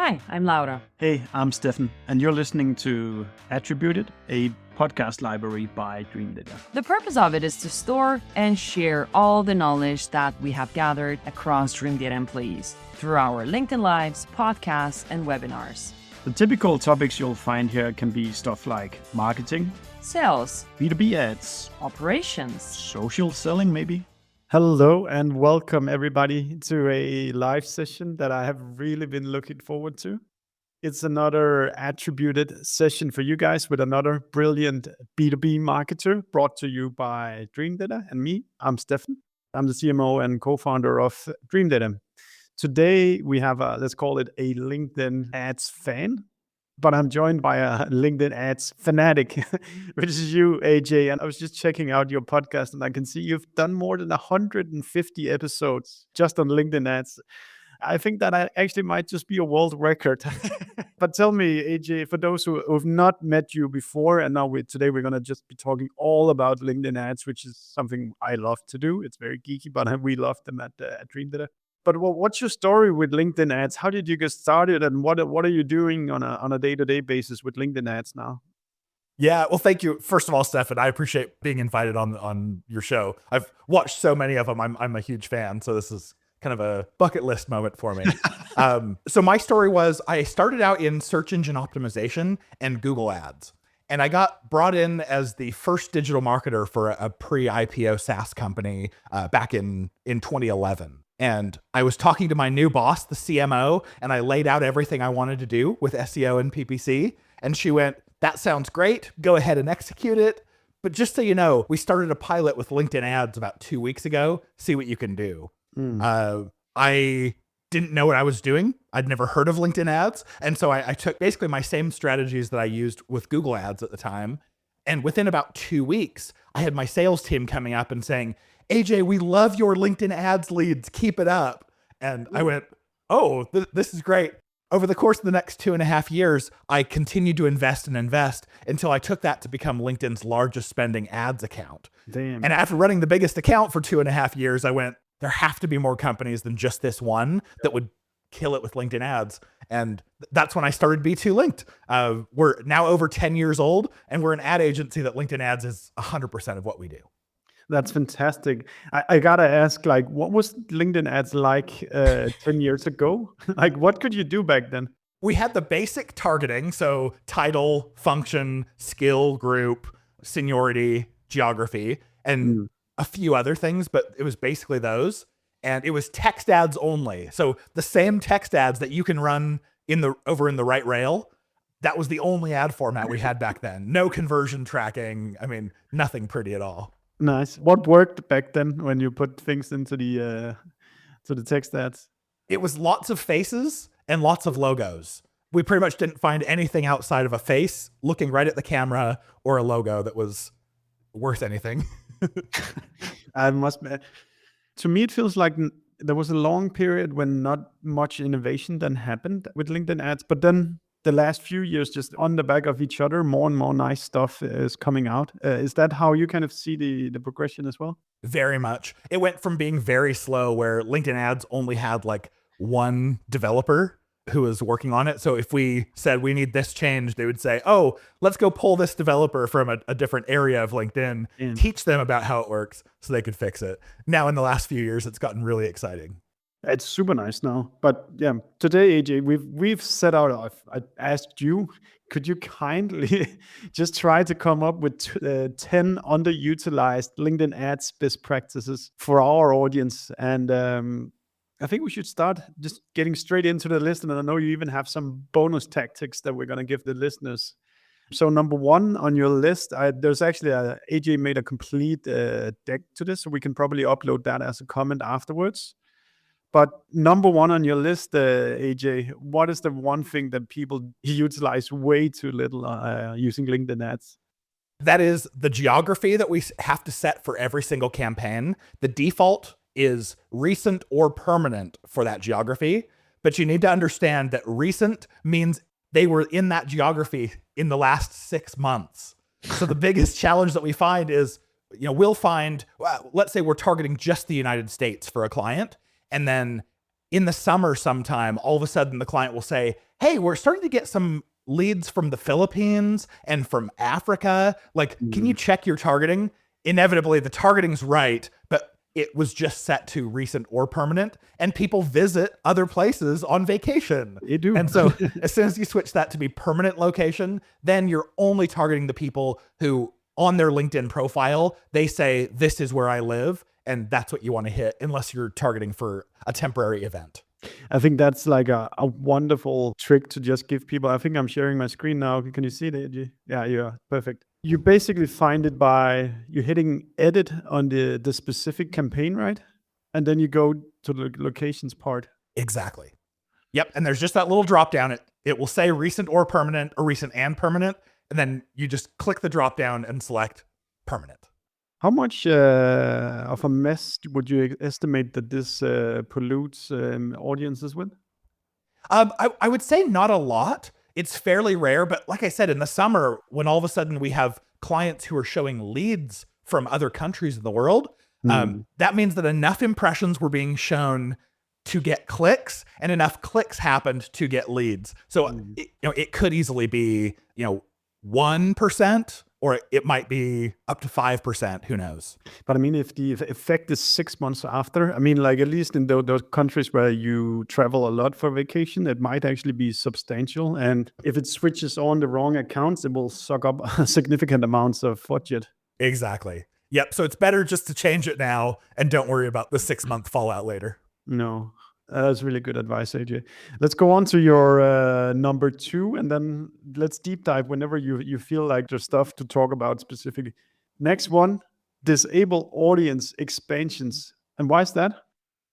Hi, I'm Laura. Hey, I'm Stefan, and you're listening to Attributed, a podcast library by Dreamdata. The purpose of it is to store and share all the knowledge that we have gathered across Dreamdata employees through our LinkedIn Lives, podcasts, and webinars. The typical topics you'll find here can be stuff like marketing, Sales, B2B ads, operations, social selling maybe. Hello and welcome everybody to a live session that I have really been looking forward to. It's another attributed session for you guys with another brilliant B2B marketer brought to you by Dreamdata and me. I'm Stefan. I'm the CMO and co-founder of Dreamdata. Today we have let's call it a LinkedIn ads fan, but I'm joined by a LinkedIn ads fanatic, which is you, AJ. And I was just checking out your podcast and I can see you've done more than 150 episodes just on LinkedIn ads. I think that I actually might just be a world record. But tell me, AJ, for those who have not met you before, and now today we're going to just be talking all about LinkedIn ads, which is something I love to do. It's very geeky, but we love them at Dreamdata. But what's your story with LinkedIn ads? How did you get started, and what are you doing on a day-to-day basis with LinkedIn ads now? Yeah, well, thank you. First of all, Stefan, I appreciate being invited on your show. I've watched so many of them. I'm a huge fan, so this is kind of a bucket list moment for me. So my story was I started out in search engine optimization and Google Ads. And I got brought in as the first digital marketer for a pre-IPO SaaS company back in 2011. And I was talking to my new boss, the CMO, and I laid out everything I wanted to do with SEO and PPC. And she went, "That sounds great. Go ahead and execute it. But just so you know, we started a pilot with LinkedIn ads about 2 weeks ago. See what you can do." I didn't know what I was doing. I'd never heard of LinkedIn ads. And so I took basically my same strategies that I used with Google ads at the time. And within about 2 weeks, I had my sales team coming up and saying, "AJ, we love your LinkedIn ads leads. Keep it up." And I went, "Oh, this is great." Over the course of the next 2.5 years, I continued to invest until I took that to become LinkedIn's largest spending ads account. Damn. And after running the biggest account for 2.5 years, I went, there have to be more companies than just this one that would kill it with LinkedIn ads. And that's when I started B2 Linked. We're now over 10 years old, and we're an ad agency that LinkedIn ads is 100% of what we do. That's fantastic. I gotta ask, what was LinkedIn ads like 10 years ago? What could you do back then? We had the basic targeting, so title, function, skill group, seniority, geography, and a few other things, but it was basically those. And it was text ads only. So the same text ads that you can run over in the right rail, that was the only ad format we had back then. No conversion tracking. I mean, nothing pretty at all. Nice. What worked back then when you put things into the text ads? It was lots of faces and lots of logos. We pretty much didn't find anything outside of a face looking right at the camera or a logo that was worth anything. To me, it feels like there was a long period when not much innovation then happened with LinkedIn ads, but then the last few years, just on the back of each other, more and more nice stuff is coming out. Is that how you kind of see the progression as well? Very much. It went from being very slow, where LinkedIn ads only had one developer who was working on it. So if we said we need this change, they would say, "Oh, let's go pull this developer from a different area of LinkedIn, teach them about how it works so they could fix it." Now in the last few years, it's gotten really exciting. It's super nice now. But yeah, today, AJ, we've set out, I asked you, could you kindly just try to come up with 10 underutilized LinkedIn ads best practices for our audience? And I think we should start just getting straight into the list. And I know you even have some bonus tactics that we're going to give the listeners. So number one on your list, there's actually AJ made a complete deck to this, so we can probably upload that as a comment afterwards. But number one on your list, AJ, what is the one thing that people utilize way too little using LinkedIn ads? That is the geography that we have to set for every single campaign. The default is recent or permanent for that geography, but you need to understand that recent means they were in that geography in the last 6 months. So the biggest challenge that we find is, we'll find, let's say we're targeting just the United States for a client. And then in the summer sometime, all of a sudden the client will say, hey, we're starting to get some leads from the Philippines and from Africa. Like, can you check your targeting? Inevitably, the targeting's right, but it was just set to recent or permanent, and people visit other places on vacation. They do. And so as soon as you switch that to be permanent location, then you're only targeting the people who on their LinkedIn profile, they say, this is where I live. And that's what you want to hit, unless you're targeting for a temporary event. I think that's like a wonderful trick to just give people. I think I'm sharing my screen now. Can you see it, AJ? Yeah, perfect. You basically find it by you hitting edit on the specific campaign, right? And then you go to the locations part. Exactly. Yep. And there's just that little drop down. It will say recent or permanent, or recent and permanent. And then you just click the drop down and select permanent. How much of a mess would you estimate that this pollutes audiences with? I would say not a lot. It's fairly rare, but like I said, in the summer, when all of a sudden we have clients who are showing leads from other countries in the world, that means that enough impressions were being shown to get clicks, and enough clicks happened to get leads. So it could easily be 1%. Or it might be up to 5%, who knows? But I mean, if the effect is 6 months after, I mean, like at least in those countries where you travel a lot for vacation, it might actually be substantial. And if it switches on the wrong accounts, it will suck up significant amounts of budget. Exactly. Yep. So it's better just to change it now and don't worry about the 6-month fallout later. No. That's really good advice, AJ. Let's go on to your number 2, and then let's deep dive whenever you feel like there's stuff to talk about specifically. Next one, disable audience expansions. And why is that?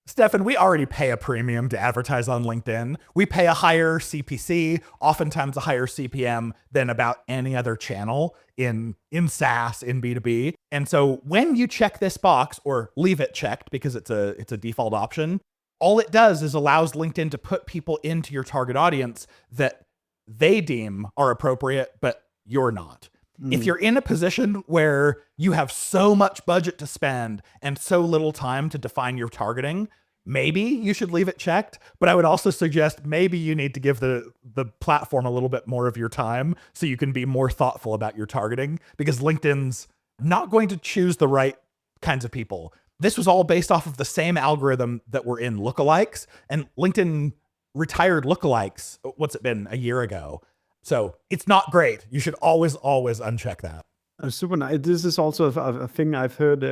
Stefan, we already pay a premium to advertise on LinkedIn. We pay a higher CPC, oftentimes a higher CPM than about any other channel in SaaS, in B2B. And so when you check this box, or leave it checked because it's a default option, all it does is allows LinkedIn to put people into your target audience that they deem are appropriate, but you're not. If you're in a position where you have so much budget to spend and so little time to define your targeting, maybe you should leave it checked. But I would also suggest maybe you need to give the platform a little bit more of your time so you can be more thoughtful about your targeting, because LinkedIn's not going to choose the right kinds of people. This was all based off of the same algorithm that were in lookalikes, and LinkedIn retired lookalikes. What's it been? A year ago. So it's not great. You should always uncheck that. Super nice. This is also a thing I've heard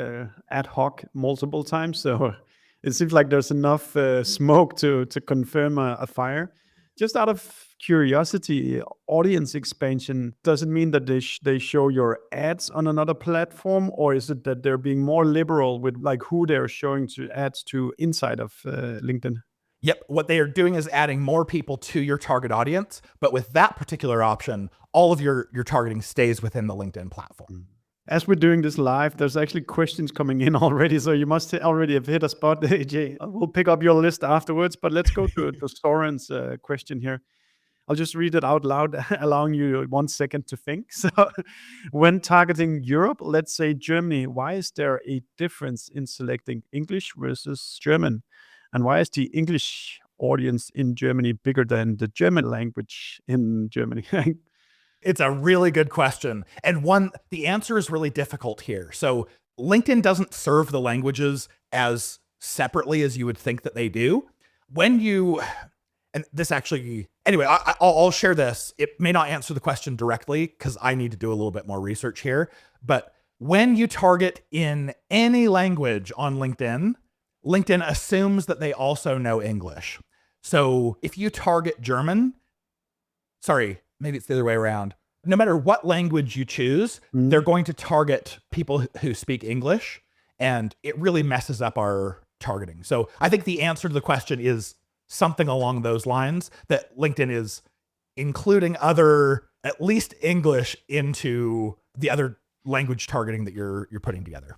ad hoc multiple times. So it seems like there's enough smoke to confirm a fire. Just out of curiosity, audience expansion, does it mean that they show your ads on another platform, or is it that they're being more liberal with like who they're showing to ads to inside of LinkedIn? Yep. What they are doing is adding more people to your target audience. But with that particular option, all of your targeting stays within the LinkedIn platform. As we're doing this live, there's actually questions coming in already. So you must already have hit a spot, AJ. We'll pick up your list afterwards, but let's go to Soren's question here. I'll just read it out loud, allowing you 1 second to think. So when targeting Europe, let's say Germany, why is there a difference in selecting English versus German? And why is the English audience in Germany bigger than the German language in Germany? It's a really good question. And the answer is really difficult here. So LinkedIn doesn't serve the languages as separately as you would think that they do. And this actually, anyway, I'll share this. It may not answer the question directly because I need to do a little bit more research here. But when you target in any language on LinkedIn, LinkedIn assumes that they also know English. So if you target German, maybe it's the other way around. No matter what language you choose, they're going to target people who speak English, and it really messes up our targeting. So I think the answer to the question is something along those lines, that LinkedIn is including at least English into the other language targeting that you're putting together.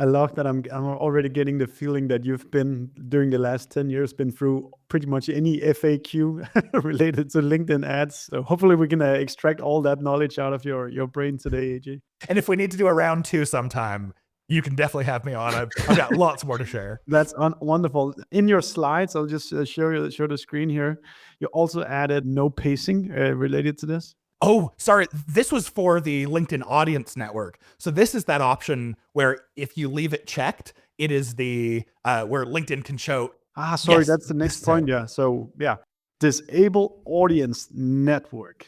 I love that. I'm already getting the feeling that you've been, during the last 10 years, been through pretty much any FAQ related to LinkedIn ads. So hopefully we can extract all that knowledge out of your brain today, AJ. And if we need to do a round 2 sometime, You can definitely have me on. I've got lots more to share. That's wonderful. In your slides, I'll just show the screen here. You also added no pacing related to this. Oh, sorry. This was for the LinkedIn Audience Network. So this is that option where if you leave it checked, it is the where LinkedIn can show. Sorry, yes, that's the next point. Yeah. So yeah, disable audience network.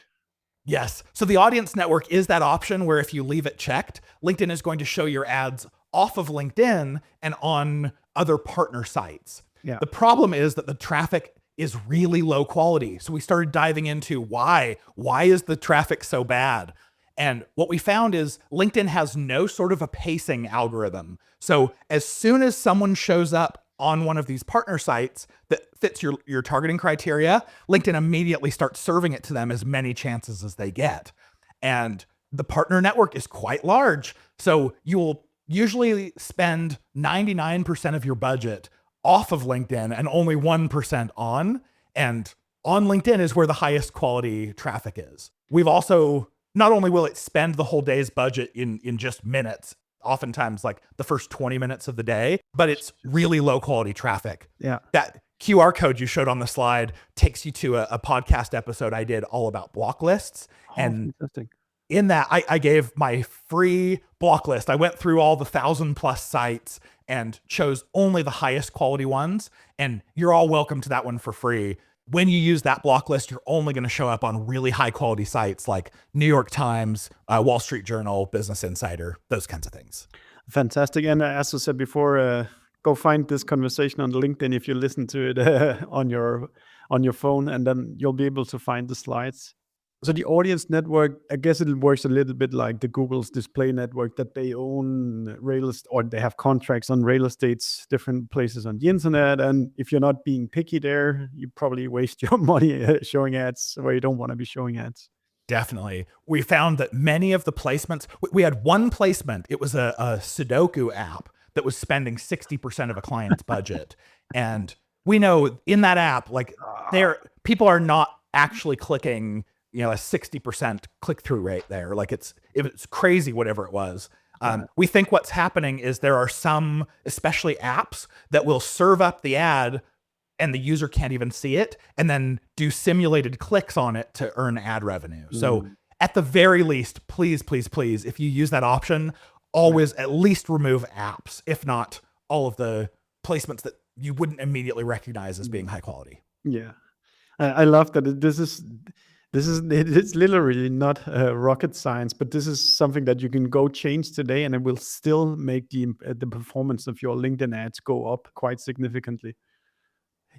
Yes. So the audience network is that option where if you leave it checked, LinkedIn is going to show your ads off of LinkedIn and on other partner sites. Yeah. The problem is that the traffic is really low quality. So we started diving into why is the traffic so bad? And what we found is LinkedIn has no sort of a pacing algorithm. So as soon as someone shows up on one of these partner sites that fits your targeting criteria, LinkedIn immediately starts serving it to them as many chances as they get. And the partner network is quite large. So you'll usually spend 99% of your budget off of LinkedIn and only 1% on. And on LinkedIn is where the highest quality traffic is. We've also, not only will it spend the whole day's budget in just minutes, oftentimes like the first 20 minutes of the day, but it's really low quality traffic. Yeah. That QR code you showed on the slide takes you to a podcast episode I did all about block lists. And in that, I gave my free block list. I went through all the 1,000+ sites and chose only the highest quality ones. And you're all welcome to that one for free. When you use that block list, you're only going to show up on really high quality sites like New York Times, Wall Street Journal, Business Insider, those kinds of things. Fantastic. And as I said before, go find this conversation on LinkedIn if you listen to it on your phone, and then you'll be able to find the slides. So the audience network, I guess it works a little bit like the Google's display network, that they own or they have contracts on real estates, different places on the internet. And if you're not being picky there, you probably waste your money showing ads where you don't want to be showing ads. Definitely. We found that many of the placements, we had one placement. It was a Sudoku app that was spending 60% of a client's budget. And we know in that app, like people are not actually clicking a 60% click-through rate there. Like it's crazy, whatever it was. We think what's happening is there are some, especially apps, that will serve up the ad and the user can't even see it, and then do simulated clicks on it to earn ad revenue. So at the very least, please, please, please, if you use that option, always at least remove apps, if not all of the placements that you wouldn't immediately recognize as being high quality. Yeah. I love that it's literally not rocket science, but this is something that you can go change today, and it will still make the performance of your LinkedIn ads go up quite significantly.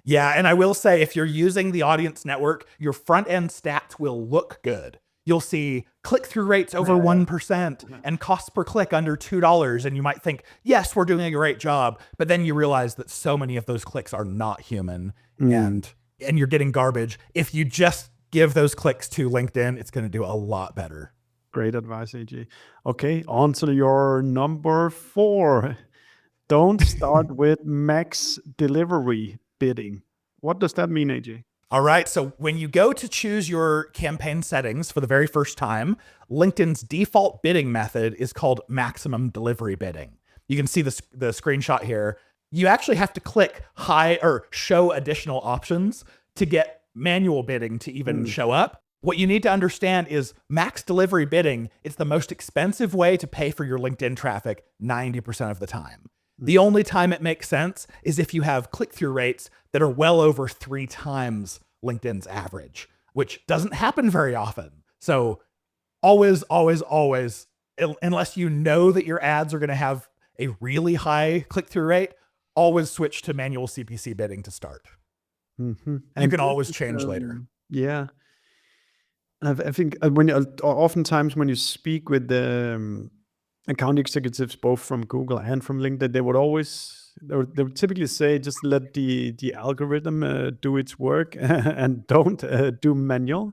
Yeah, and I will say, if you're using the audience network, your front end stats will look good. You'll see click-through rates over 1% and cost per click under $2. And you might think, yes, we're doing a great job. But then you realize that so many of those clicks are not human and you're getting garbage. If you just give those clicks to LinkedIn, it's going to do a lot better. Great advice, AJ. Okay, on to your number 4. Don't start with max delivery bidding. What does that mean, AJ? All right. So when you go to choose your campaign settings for the very first time, LinkedIn's default bidding method is called maximum delivery bidding. You can see the screenshot here. You actually have to click high or show additional options to get manual bidding to even show up. What you need to understand is max delivery bidding is the most expensive way to pay for your LinkedIn traffic 90% of the time. The only time it makes sense is if you have click-through rates that are well over 3 times LinkedIn's average, which doesn't happen very often. So always, always, always, unless you know that your ads are going to have a really high click-through rate, always switch to manual CPC bidding to start. Mm-hmm. You can always change later. Yeah. I think oftentimes when you speak with the account executives, both from Google and from LinkedIn, they would typically say, just let the algorithm do its work and don't do manual.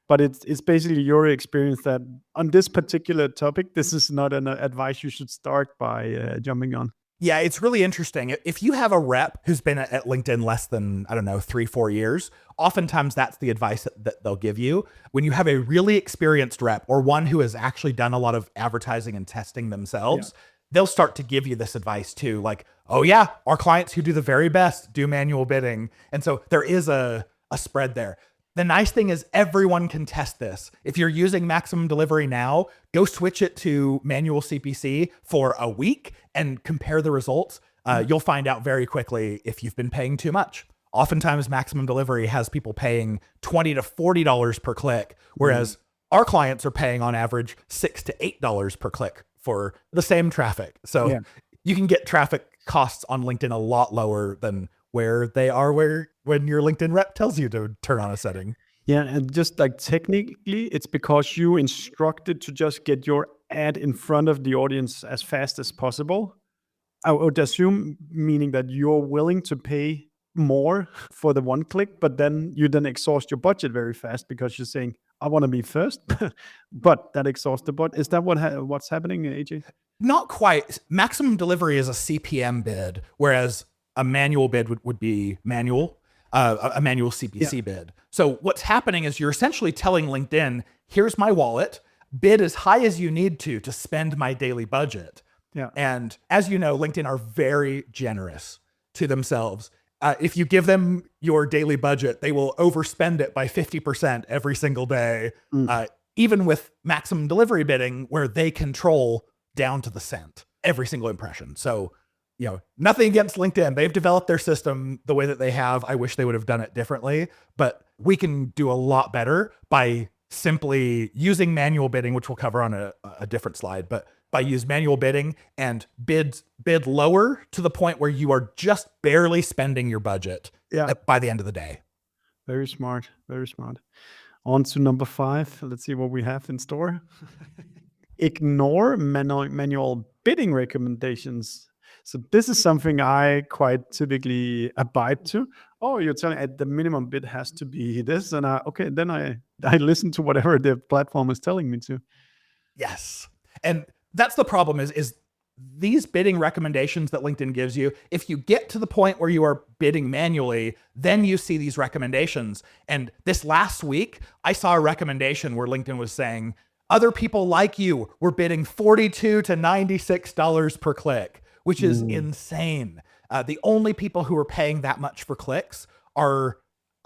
But it's basically your experience that on this particular topic, this is not an advice you should start by jumping on. Yeah, it's really interesting. If you have a rep who's been at LinkedIn less than, 3-4 years, oftentimes that's the advice that they'll give you. When you have a really experienced rep or one who has actually done a lot of advertising and testing themselves, they'll start to give you this advice too. Like, oh yeah, our clients who do the very best do manual bidding. And so there is a spread there. The nice thing is everyone can test this. If you're using maximum delivery now, go switch it to manual CPC for a week and compare the results. You'll find out very quickly if you've been paying too much. Oftentimes maximum delivery has people paying $20 to $40 per click, whereas our clients are paying on average $6 to $8 per click for the same traffic. So you can get traffic costs on LinkedIn a lot lower than where they are when your LinkedIn rep tells you to turn on a setting. Yeah, and just like technically, it's because you instructed to just get your ad in front of the audience as fast as possible. I would assume, meaning that you're willing to pay more for the one click, but then you exhaust your budget very fast because you're saying, I want to be first, but that exhausts the budget. Is that what's happening, AJ? Not quite. Maximum delivery is a CPM bid, whereas a manual bid would be manual, a manual CPC bid. So what's happening is you're essentially telling LinkedIn, here's my wallet, bid as high as you need to spend my daily budget. Yeah. And as you know, LinkedIn are very generous to themselves. If you give them your daily budget, they will overspend it by 50% every single day, even with maximum delivery bidding, where they control down to the cent every single impression. So, nothing against LinkedIn. They've developed their system the way that they have. I wish they would have done it differently, but we can do a lot better by simply using manual bidding, which we'll cover on a different slide, but by use manual bidding and bid lower to the point where you are just barely spending your budget by the end of the day. Very smart. Very smart. On to number 5. Let's see what we have in store. Ignore manual bidding recommendations. So this is something I quite typically abide to. Oh, you're telling at the minimum bid has to be this, and then I listen to whatever the platform is telling me to. Yes, and that's the problem is these bidding recommendations that LinkedIn gives you. If you get to the point where you are bidding manually, then you see these recommendations. And this last week, I saw a recommendation where LinkedIn was saying, other people like you were bidding $42 to $96 per click, which is insane. The only people who are paying that much for clicks are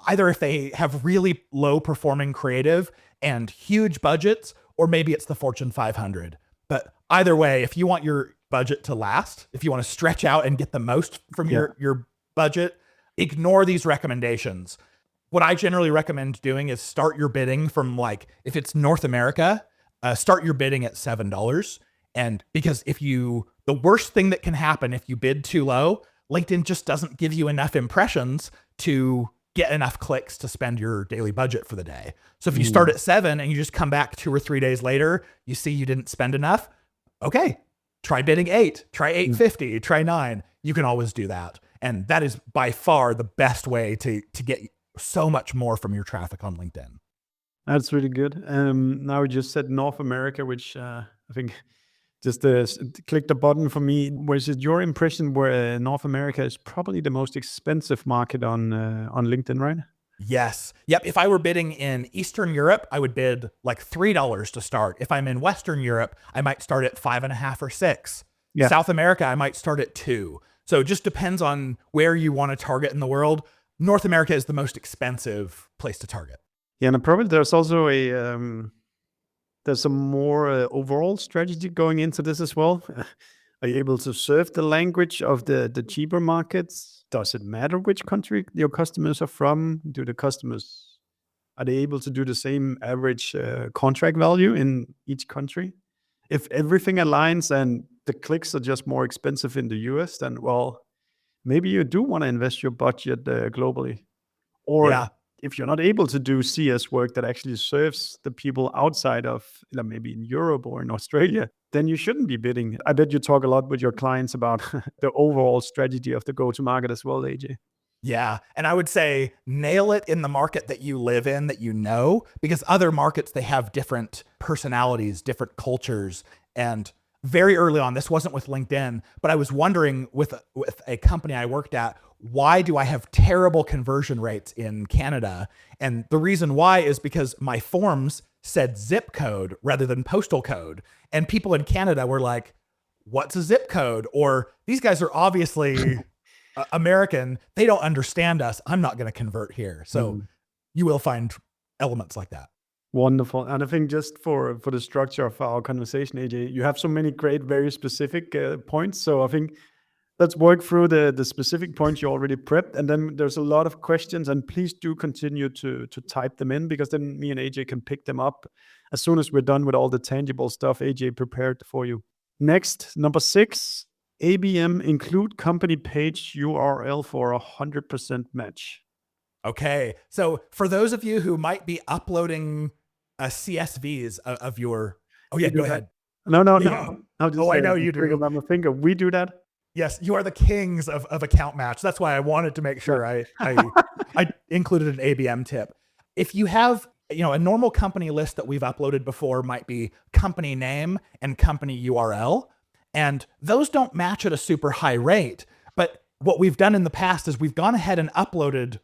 either if they have really low performing creative and huge budgets, or maybe it's the Fortune 500. But either way, if you want your budget to last, if you want to stretch out and get the most from your budget, ignore these recommendations. What I generally recommend doing is start your bidding from if it's North America, start your bidding at $7. And because the worst thing that can happen if you bid too low, LinkedIn just doesn't give you enough impressions to get enough clicks to spend your daily budget for the day. So if you start at 7 and you just come back 2 or 3 days later, you see you didn't spend enough. Okay, try bidding 8, try 850, try 9. You can always do that. And that is by far the best way to get so much more from your traffic on LinkedIn. That's really good. Now we just said North America, which I think just click the button for me. Was it your impression where North America is probably the most expensive market on LinkedIn, right? Yes. Yep. If I were bidding in Eastern Europe, I would bid $3 to start. If I'm in Western Europe, I might start at 5.5 or 6. Yeah. South America, I might start at 2. So it just depends on where you want to target in the world. North America is the most expensive place to target. Yeah, and probably there's also there's some more overall strategy going into this as well. Are you able to serve the language of the cheaper markets? Does it matter which country your customers are from? Are they able to do the same average contract value in each country? If everything aligns and the clicks are just more expensive in the US, then maybe you do want to invest your budget globally. Or if you're not able to do CS work that actually serves the people outside of maybe in Europe or in Australia, then you shouldn't be bidding. I bet you talk a lot with your clients about the overall strategy of the go-to-market as well, AJ. Yeah. And I would say nail it in the market that you live in, that you know, because other markets, they have different personalities, different cultures. And very early on, this wasn't with LinkedIn, but I was wondering with a company I worked at, why do I have terrible conversion rates in Canada? And the reason why is because my forms said zip code rather than postal code. And people in Canada were like, what's a zip code? Or these guys are obviously American. They don't understand us. I'm not going to convert here. So you will find elements like that. Wonderful. And I think just for the structure of our conversation, AJ, you have so many great, very specific points. So I think let's work through the specific points you already prepped. And then there's a lot of questions, and please do continue to type them in, because then me and AJ can pick them up as soon as we're done with all the tangible stuff AJ prepared for you. Next, number 6, ABM, include company page URL for 100% match. Okay. So for those of you who might be uploading CSVs of your, oh yeah, go ahead. No. I know you do. On my finger. We do that. Yes, you are the kings of account match. That's why I wanted to make sure I included an ABM tip. If you have, a normal company list that we've uploaded before might be company name and company URL, and those don't match at a super high rate. But what we've done in the past is we've gone ahead and uploaded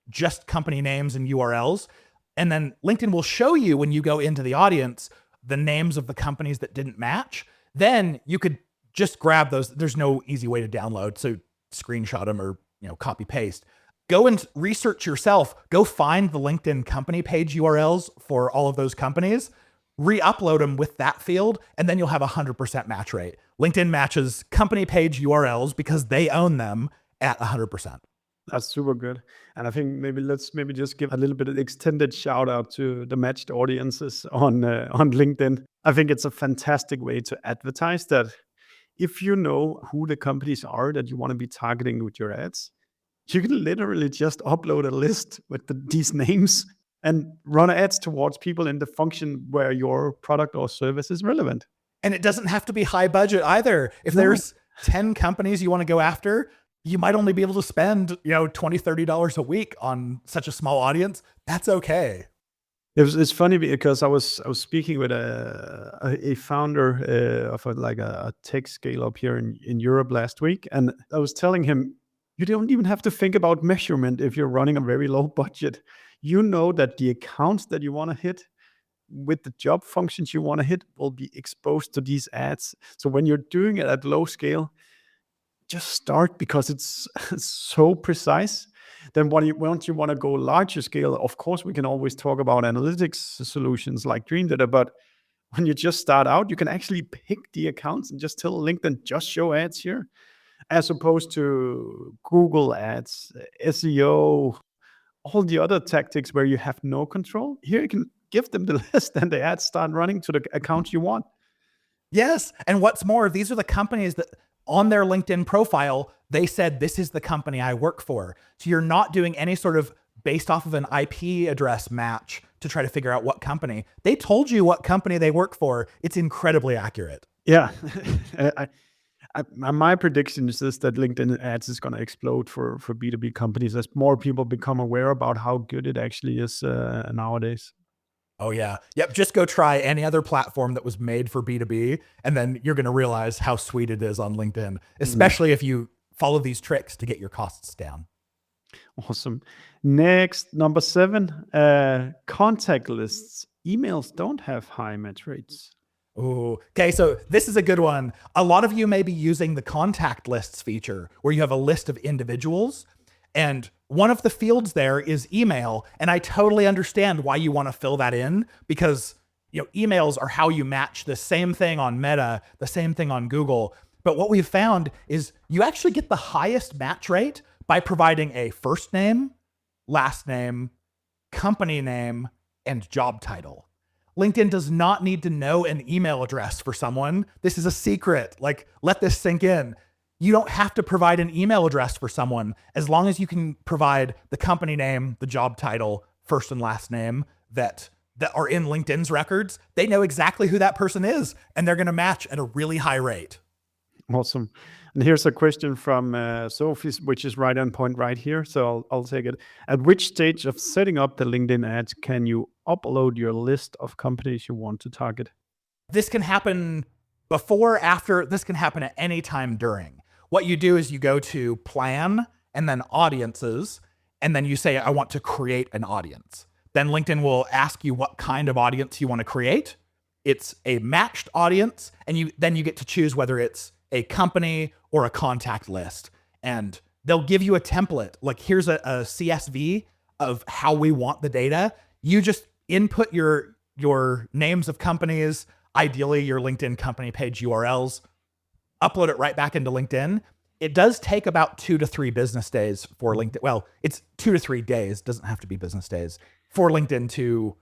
just company names and URLs. And then LinkedIn will show you, when you go into the audience, the names of the companies that didn't match. Then you could just grab those. There's no easy way to download, so screenshot them or copy paste. Go and research yourself. Go find the LinkedIn company page URLs for all of those companies, re-upload them with that field, and then you'll have 100% match rate. LinkedIn matches company page URLs because they own them at 100%. That's super good. And I think let's just give a little bit of extended shout out to the matched audiences on LinkedIn. I think it's a fantastic way to advertise that. If you know who the companies are that you want to be targeting with your ads, you can literally just upload a list with these names and run ads towards people in the function where your product or service is relevant. And it doesn't have to be high budget either. If there's 10 companies you want to go after, you might only be able to spend, $20, $30 a week on such a small audience. That's okay. It's funny because I was speaking with a founder of a tech scale up here in Europe last week, and I was telling him, you don't even have to think about measurement if you're running a very low budget. You know that the accounts that you want to hit with the job functions you want to hit will be exposed to these ads. So when you're doing it at low scale, just start, because it's so precise. Then once you want to go larger scale, of course, we can always talk about analytics solutions like Dreamdata. But when you just start out, you can actually pick the accounts and just tell LinkedIn, just show ads here, as opposed to Google ads, SEO, all the other tactics where you have no control. Here you can give them the list and the ads start running to the accounts you want. Yes. And what's more, these are the companies that on their LinkedIn profile, they said, this is the company I work for. So you're not doing any sort of based off of an IP address match to try to figure out what company. They told you what company they work for. It's incredibly accurate. Yeah. My prediction is this, that LinkedIn ads is going to explode for B2B companies as more people become aware about how good it actually is nowadays. Oh yeah. Yep. Just go try any other platform that was made for B2B, and then you're going to realize how sweet it is on LinkedIn, especially if you follow these tricks to get your costs down. Awesome. Next, number 7, contact lists. Emails don't have high match rates. Oh, okay. So this is a good one. A lot of you may be using the contact lists feature where you have a list of individuals, and one of the fields there is email. And I totally understand why you want to fill that in, because emails are how you match the same thing on Meta, the same thing on Google. But what we've found is you actually get the highest match rate by providing a first name, last name, company name, and job title. LinkedIn does not need to know an email address for someone. This is a secret. Let this sink in. You don't have to provide an email address for someone, as long as you can provide the company name, the job title, first and last name that are in LinkedIn's records. They know exactly who that person is, and they're going to match at a really high rate. Awesome. And here's a question from Sophie, which is right on point right here. So I'll take it. At which stage of setting up the LinkedIn ads can you upload your list of companies you want to target? This can happen before, after. This can happen at any time during. What you do is you go to plan and then audiences, and then you say, I want to create an audience. Then LinkedIn will ask you what kind of audience you want to create. it's a matched audience, and then you get to choose whether it's a company or a contact list. And they'll give you a template. Like, here's a CSV of how we want the data. You just input your names of companies, ideally your LinkedIn company page URLs, upload it right back into LinkedIn. It does take about 2 to 3 business days for LinkedIn. Well, it's 2 to 3 days, doesn't have to be business days, for LinkedIn to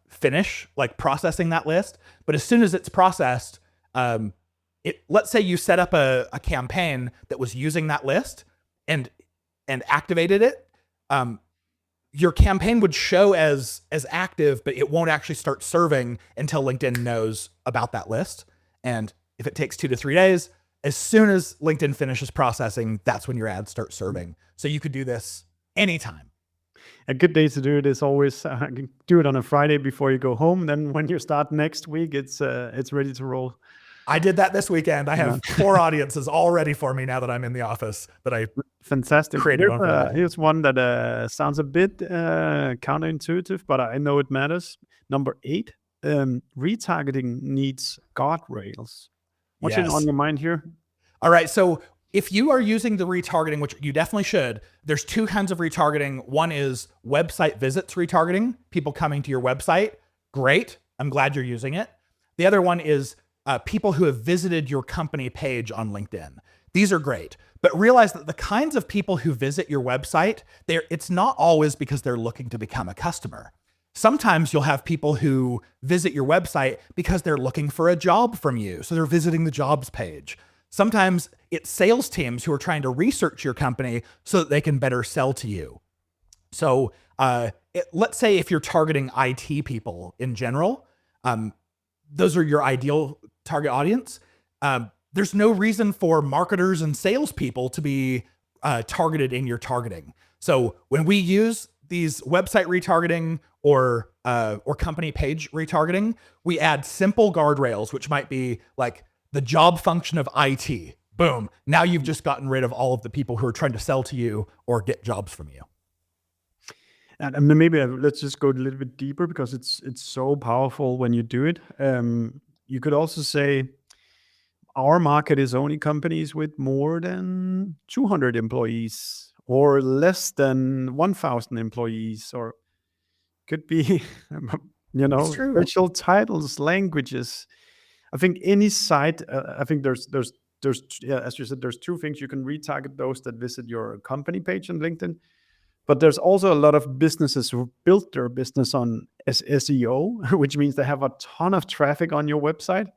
finish like processing that list. But as soon as it's processed, let's say you set up a campaign that was using that list and activated it. Your campaign would show as active, but it won't actually start serving until LinkedIn knows about that list. And if it takes 2 to 3 days, as soon as LinkedIn finishes processing, that's when your ads start serving. So you could do this anytime. A good day to do it is always do it on a Friday before you go home. Then when you start next week, it's ready to roll. I did that this weekend. I have 4 audiences all ready for me now that I'm in the office that I fantastic created. Here's one that sounds a bit counterintuitive, but I know it matters. Number 8, retargeting needs guardrails. What's on your mind here? All right. So if you are using the retargeting, which you definitely should, there's 2 kinds of retargeting. One is website visits retargeting, people coming to your website. Great. I'm glad you're using it. The other one is people who have visited your company page on LinkedIn. These are great, but realize that the kinds of people who visit your website, it's not always because they're looking to become a customer. Sometimes you'll have people who visit your website because they're looking for a job from you. So they're visiting the jobs page. Sometimes it's sales teams who are trying to research your company so that they can better sell to you. So let's say if you're targeting IT people in general, those are your ideal target audience. There's no reason for marketers and salespeople to be targeted in your targeting. So when we use these website retargeting or company page retargeting, we add simple guardrails, which might be like the job function of IT. Boom. Now you've just gotten rid of all of the people who are trying to sell to you or get jobs from you. And maybe let's just go a little bit deeper because it's so powerful when you do it. You could also say our market is only companies with more than 200 employees or less than 1,000 employees, or could be, special titles, languages. I think any site, I think there's as you said, there's 2 things. You can retarget those that visit your company page on LinkedIn, but there's also a lot of businesses who built their business on SEO, which means they have a ton of traffic on your website.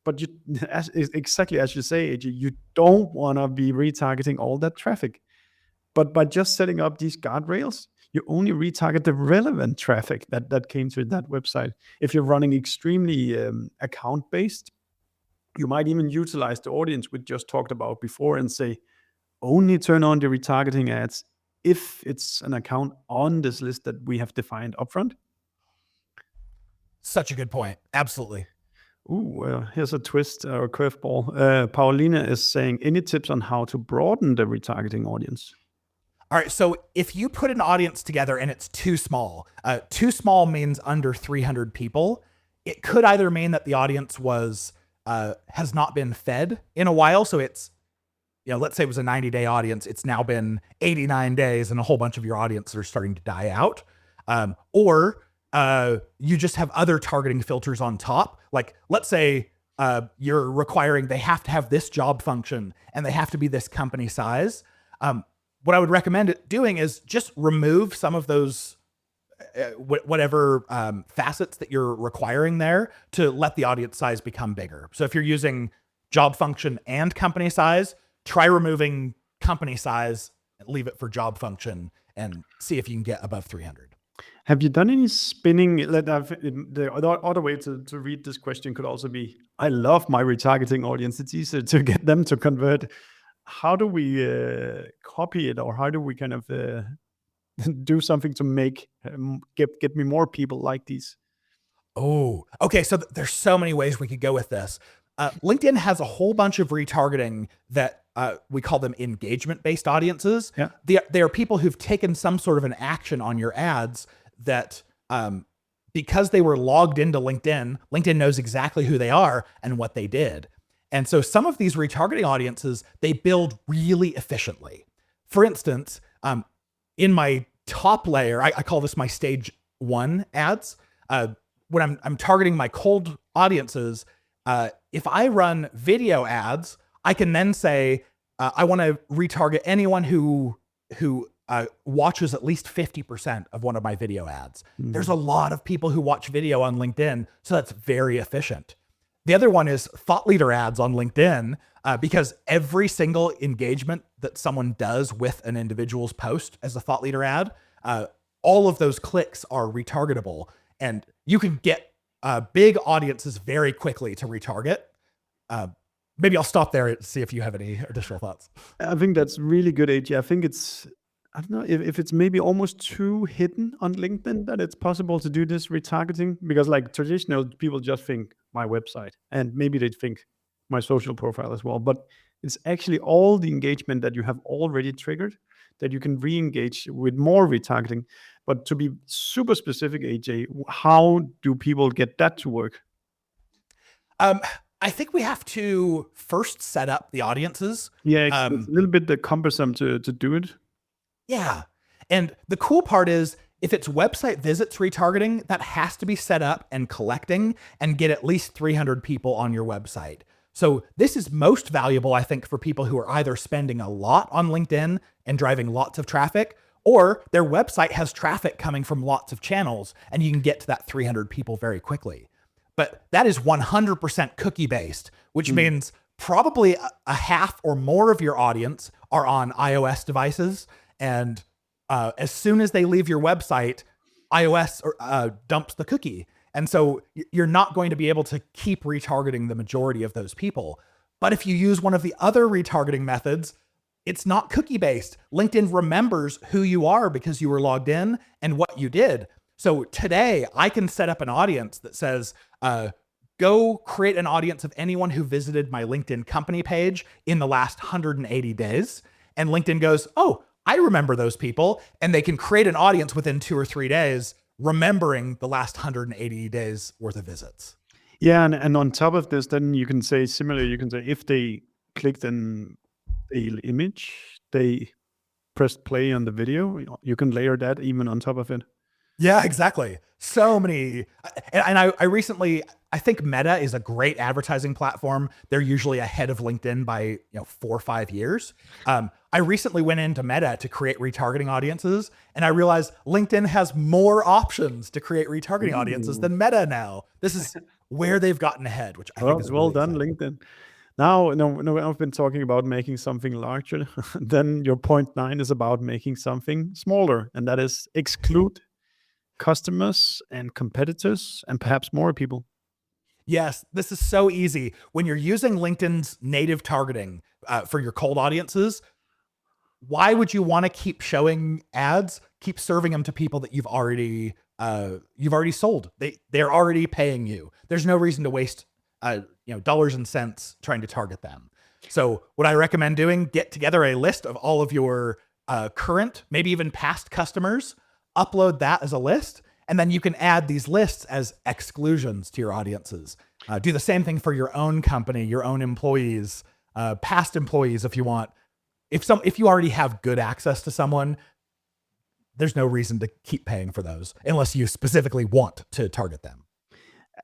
But exactly as you say, AJ, you don't want to be retargeting all that traffic. But by just setting up these guardrails, you only retarget the relevant traffic that came to that website. If you're running extremely account-based, you might even utilize the audience we just talked about before and say, only turn on the retargeting ads if it's an account on this list that we have defined upfront. Such a good point. Absolutely. Ooh, here's a twist or a curveball. Paulina is saying, any tips on how to broaden the retargeting audience? All right. So if you put an audience together and it's too small means under 300 people. It could either mean that the audience has not been fed in a while. So it's, let's say it was a 90-day audience. It's now been 89 days and a whole bunch of your audience are starting to die out. Or you just have other targeting filters on top. Like, let's say you're requiring they have to have this job function and they have to be this company size. What I would recommend doing is just remove some of those whatever facets that you're requiring there to let the audience size become bigger. So if you're using job function and company size, try removing company size, leave it for job function, and see if you can get above 300. Have you done any spinning? The other way to read this question could also be, I love my retargeting audience. It's easier to get them to convert. How do we copy it, or how do we kind of do something to make get me more people like these? Oh, okay. So there's so many ways we could go with this. LinkedIn has a whole bunch of retargeting that we call them engagement-based audiences. Yeah. They are people who've taken some sort of an action on your ads that because they were logged into LinkedIn, LinkedIn knows exactly who they are and what they did. And so some of these retargeting audiences, they build really efficiently. For instance, in my top layer, I call this my stage 1 ads. When I'm targeting my cold audiences, if I run video ads, I can then say, I want to retarget anyone who watches at least 50% of one of my video ads. There's a lot of people who watch video on LinkedIn, so that's very efficient. The other one is thought leader ads on LinkedIn, because every single engagement that someone does with an individual's post as a thought leader ad, all of those clicks are retargetable, and you can get big audiences very quickly to retarget. Maybe I'll stop there and see if you have any additional thoughts. I think that's really good, AJ. I think I don't know if it's maybe almost too hidden on LinkedIn that it's possible to do this retargeting, because like traditional people just think my website, and maybe they think my social profile as well, but it's actually all the engagement that you have already triggered that you can re-engage with more retargeting. But to be super specific, AJ, how do people get that to work? I think we have to first set up the audiences. Yeah, it's a little bit cumbersome to do it. Yeah. And the cool part is, if it's website visits retargeting, that has to be set up and collecting and get at least 300 people on your website. So this is most valuable, I think, for people who are either spending a lot on LinkedIn and driving lots of traffic, or their website has traffic coming from lots of channels and you can get to that 300 people very quickly. But that is 100% cookie based, which means probably a half or more of your audience are on iOS devices. And as soon as they leave your website, iOS dumps the cookie. And so you're not going to be able to keep retargeting the majority of those people. But if you use one of the other retargeting methods, it's not cookie based. LinkedIn remembers who you are because you were logged in and what you did. So today I can set up an audience that says, go create an audience of anyone who visited my LinkedIn company page in the last 180 days. And LinkedIn goes, oh, I remember those people. And they can create an audience within 2 or 3 days, remembering the last 180 days worth of visits. Yeah, and on top of this, then you can say similarly, you can say if they clicked an image, they pressed play on the video, you can layer that even on top of it. Yeah, exactly. So many. And I recently, I think Meta is a great advertising platform. They're usually ahead of LinkedIn by 4 or 5 years. I recently went into Meta to create retargeting audiences, and I realized LinkedIn has more options to create retargeting audiences than Meta now. This is where they've gotten ahead, which I think is well really done, exciting. LinkedIn. Now, no, I've been talking about making something larger. Then your point 9 is about making something smaller, and that is exclude customers and competitors and perhaps more people. Yes, this is so easy. When you're using LinkedIn's native targeting for your cold audiences, why would you want to keep showing ads? Keep serving them to people that you've already sold. They're already paying you. There's no reason to waste dollars and cents trying to target them. So what I recommend doing, get together a list of all of your current, maybe even past customers, upload that as a list, and then you can add these lists as exclusions to your audiences. Do the same thing for your own company, your own employees, past employees if you want. If you already have good access to someone, there's no reason to keep paying for those unless you specifically want to target them.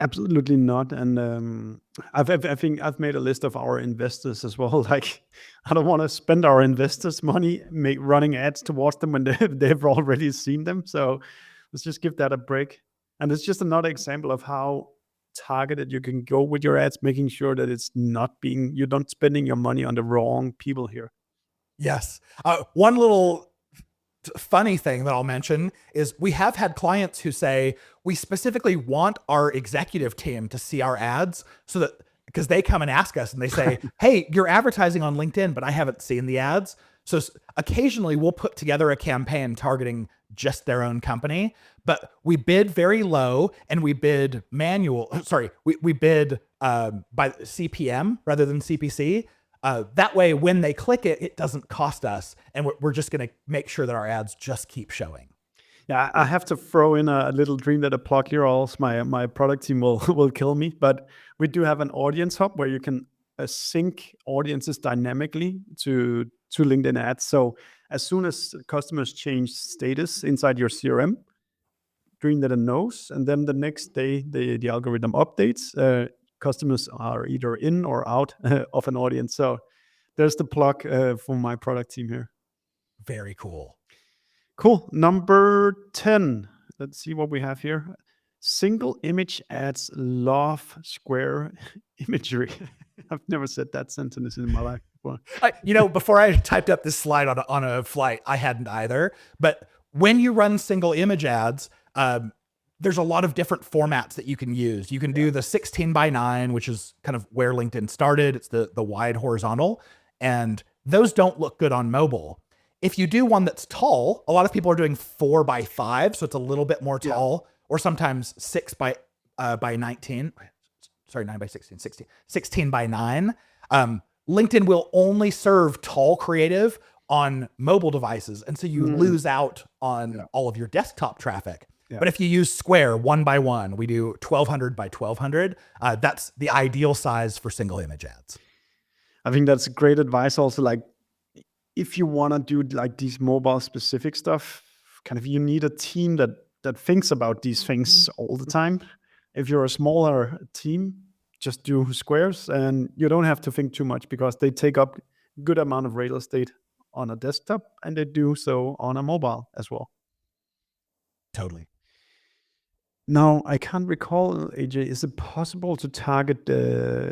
Absolutely not. And I think I've made a list of our investors as well. Like, I don't want to spend our investors' money running ads towards them when they've already seen them. So let's just give that a break. And it's just another example of how targeted you can go with your ads, making sure that you're not spending your money on the wrong people here. Yes. One little funny thing that I'll mention is we have had clients who say, we specifically want our executive team to see our ads so that, because they come and ask us and they say, hey, you're advertising on LinkedIn, but I haven't seen the ads. So occasionally we'll put together a campaign targeting just their own company, but we bid very low and we bid we bid by CPM rather than CPC. That way, when they click it, it doesn't cost us. And we're just going to make sure that our ads just keep showing. Yeah, I have to throw in a little Dreamdata plug here, or else my product team will will kill me. But we do have an audience hub where you can sync audiences dynamically to LinkedIn ads. So as soon as customers change status inside your CRM, Dreamdata knows, and then the next day the algorithm updates. Customers are either in or out of an audience. So there's the plug for my product team here. Very cool. Cool. Number 10. Let's see what we have here. Single image ads love square imagery. I've never said that sentence in my life before. Before I typed up this slide on a flight, I hadn't either. But when you run single image ads, there's a lot of different formats that you can use. You can do the 16:9, which is kind of where LinkedIn started. It's the wide horizontal, and those don't look good on mobile. If you do one that's tall, a lot of people are doing 4:5, so it's a little bit more tall, or sometimes 6:19. Sorry, 9:16, 16:9. LinkedIn will only serve tall creative on mobile devices, and so you lose out on all of your desktop traffic. Yeah. But if you use square 1x1, we do 1200 by 1200. That's the ideal size for single image ads. I think that's great advice. Also, like if you want to do like these mobile specific stuff, kind of you need a team that thinks about these things all the time. If you're a smaller team, just do squares, and you don't have to think too much because they take up good amount of real estate on a desktop, and they do so on a mobile as well. Totally. Now, I can't recall, AJ, is it possible to target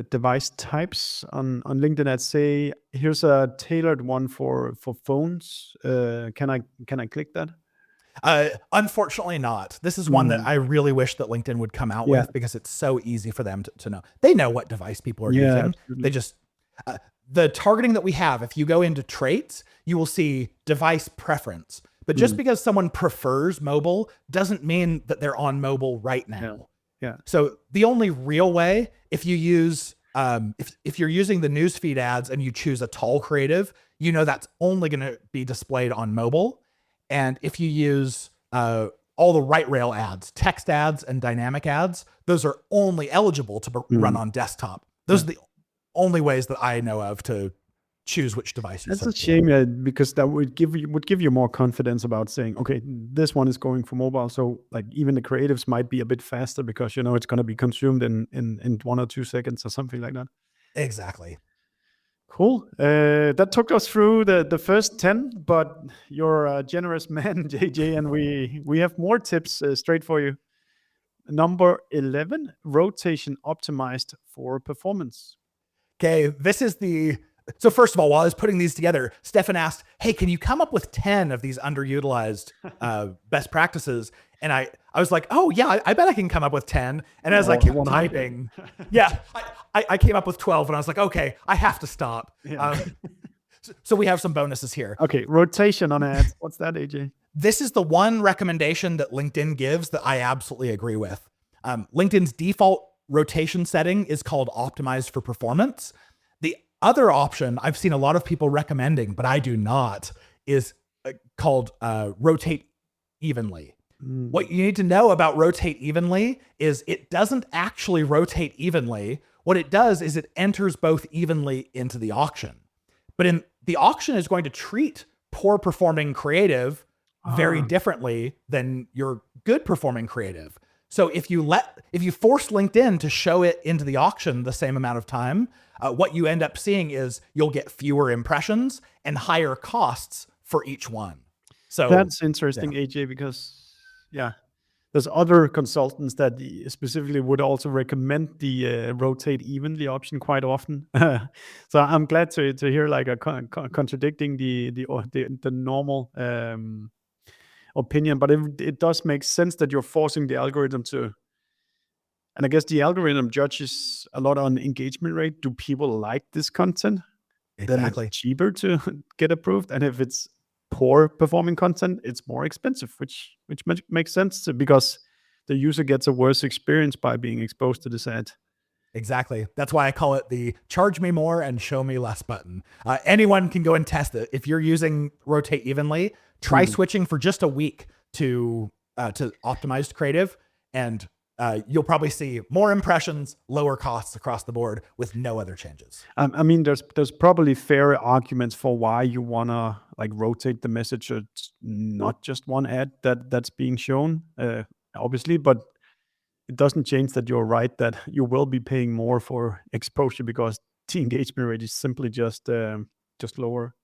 device types on LinkedIn ads? Say, here's a tailored one for phones. Can I click that? Unfortunately not. This is one that I really wish that LinkedIn would come out with, because it's so easy for them to know. They know what device people are using. Absolutely. They just, the targeting that we have, if you go into traits, you will see device preference. But just because someone prefers mobile doesn't mean that they're on mobile right now. Yeah. So the only real way, if you use, if you're using the newsfeed ads and you choose a tall creative, that's only going to be displayed on mobile. And if you use all the right rail ads, text ads and dynamic ads, those are only eligible to run on desktop. Those are the only ways that I know of to choose which device. That's a shame, because that would give you more confidence about saying, okay, this one is going for mobile. So like even the creatives might be a bit faster because it's going to be consumed in 1 or 2 seconds or something like that. Exactly. Cool. That took us through the first 10, but you're a generous man, JJ, and we have more tips straight for you. Number 11, rotation optimized for performance. Okay, so first of all, while I was putting these together, Stefan asked, hey, can you come up with 10 of these underutilized best practices? And I was like, oh yeah, I bet I can come up with 10. And as I kept typing, I came up with 12, and I was like, okay, I have to stop. Yeah. So we have some bonuses here. Okay, rotation on ads. What's that, AJ? This is the one recommendation that LinkedIn gives that I absolutely agree with. LinkedIn's default rotation setting is called optimized for performance. The other option I've seen a lot of people recommending, but I do not, is called rotate evenly. What you need to know about rotate evenly is it doesn't actually rotate evenly. What it does is it enters both evenly into the auction. But the auction is going to treat poor performing creative very differently than your good performing creative. So if you force LinkedIn to show it into the auction the same amount of time, what you end up seeing is you'll get fewer impressions and higher costs for each one. So that's interesting, AJ, because there's other consultants that specifically would also recommend the rotate evenly option quite often. So I'm glad to hear like a contradicting the normal opinion, but it does make sense that you're forcing the algorithm to. And I guess the algorithm judges a lot on engagement rate. Do people like this content? Exactly. Then it's cheaper to get approved. And if it's poor performing content, it's more expensive, which makes sense because the user gets a worse experience by being exposed to this ad. Exactly. That's why I call it the charge me more and show me less button. Anyone can go and test it. If you're using rotate evenly, try switching for just a week to optimized creative, and you'll probably see more impressions, lower costs across the board with no other changes. I mean, there's probably fair arguments for why you wanna like rotate the message. It's not just one ad that's being shown, obviously, but it doesn't change that you're right that you will be paying more for exposure because the engagement rate is simply just lower.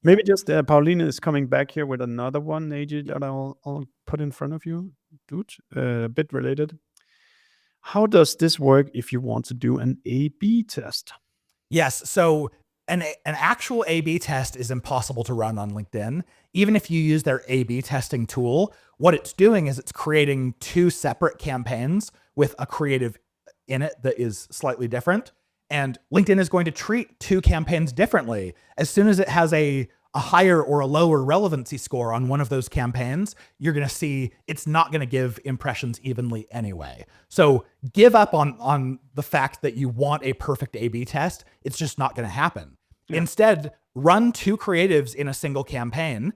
Maybe just Paulina is coming back here with another one, AJ, that I'll put in front of you, dude. A bit related. How does this work if you want to do an A/B test? Yes. So an actual A/B test is impossible to run on LinkedIn. Even if you use their A/B testing tool, what it's doing is it's creating two separate campaigns with a creative in it that is slightly different. And LinkedIn is going to treat two campaigns differently. As soon as it has a higher or a lower relevancy score on one of those campaigns, you're going to see it's not going to give impressions evenly anyway. So give up on the fact that you want a perfect A/B test. It's just not going to happen. Yeah. Instead, run two creatives in a single campaign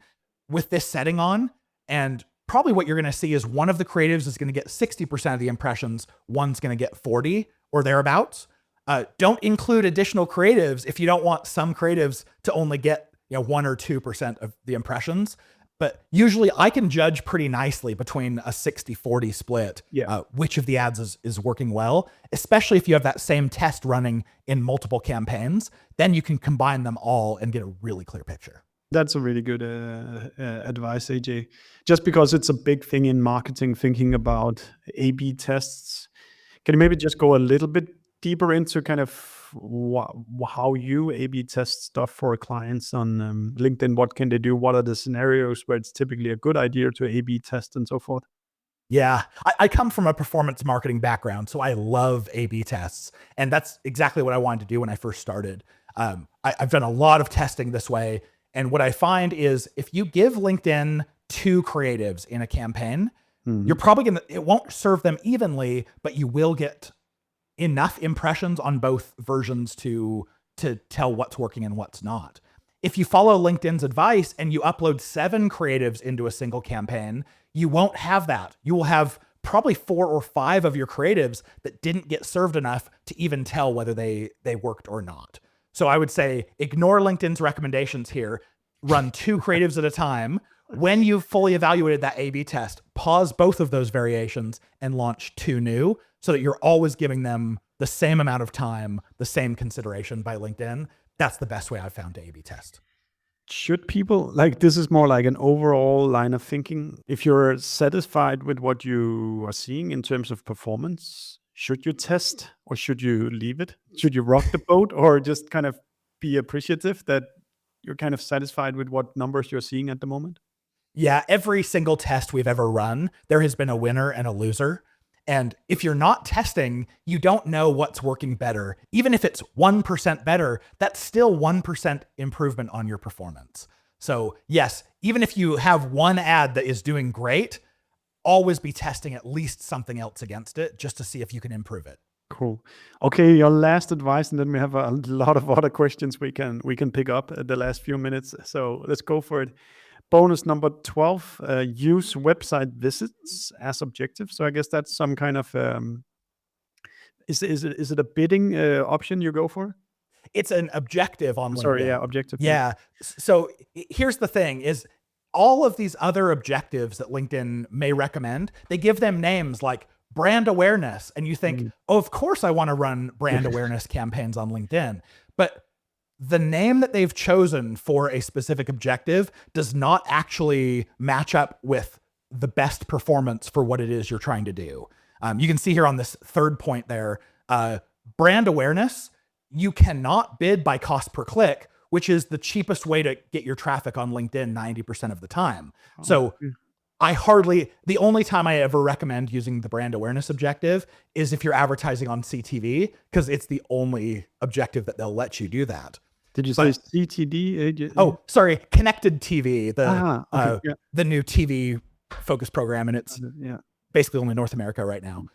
with this setting on, and probably what you're going to see is one of the creatives is going to get 60% of the impressions, one's going to get 40 or thereabouts. Don't include additional creatives if you don't want some creatives to only get 1 or 2% of the impressions. But usually I can judge pretty nicely between a 60-40 split, which of the ads is working well, especially if you have that same test running in multiple campaigns. Then you can combine them all and get a really clear picture. That's a really good advice, AJ. Just because it's a big thing in marketing, thinking about A/B tests. Can you maybe just go a little bit deeper into kind of how you A/B test stuff for clients on LinkedIn? What can they do? What are the scenarios where it's typically a good idea to A/B test and so forth? Yeah, I come from a performance marketing background, so I love A/B tests. And that's exactly what I wanted to do when I first started. I've done a lot of testing this way. And what I find is if you give LinkedIn two creatives in a campaign, you're probably it won't serve them evenly, but you will get enough impressions on both versions to tell what's working and what's not. If you follow LinkedIn's advice and you upload 7 creatives into a single campaign, you won't have that. You will have probably 4 or 5 of your creatives that didn't get served enough to even tell whether they worked or not. So I would say ignore LinkedIn's recommendations here, run 2 creatives at a time. When you've fully evaluated that A/B test, pause both of those variations and launch 2 new so that you're always giving them the same amount of time, the same consideration by LinkedIn. That's the best way I've found to A/B test. Should people, like, this is more like an overall line of thinking. If you're satisfied with what you are seeing in terms of performance, should you test or should you leave it? Should you rock the boat or just kind of be appreciative that you're kind of satisfied with what numbers you're seeing at the moment? Yeah, every single test we've ever run, there has been a winner and a loser. And if you're not testing, you don't know what's working better. Even if it's 1% better, that's still 1% improvement on your performance. So yes, even if you have one ad that is doing great, always be testing at least something else against it just to see if you can improve it. Cool. Okay, your last advice, and then we have a lot of other questions we can pick up at the last few minutes. So let's go for it. Bonus number 12, use website visits as objective. So I guess that's some kind of, is it a bidding option you go for? It's an objective on LinkedIn. Sorry, yeah, objective. Yeah. So here's the thing is all of these other objectives that LinkedIn may recommend, they give them names like brand awareness. And you think, oh, of course I want to run brand awareness campaigns on LinkedIn. But the name that they've chosen for a specific objective does not actually match up with the best performance for what it is you're trying to do. You can see here on this third point there, brand awareness, you cannot bid by cost per click, which is the cheapest way to get your traffic on LinkedIn 90% of the time. So the only time I ever recommend using the brand awareness objective is if you're advertising on CTV, because it's the only objective that they'll let you do that. Did you say CTD? Oh, sorry, Connected TV, the new TV focus program, and it's basically only North America right now.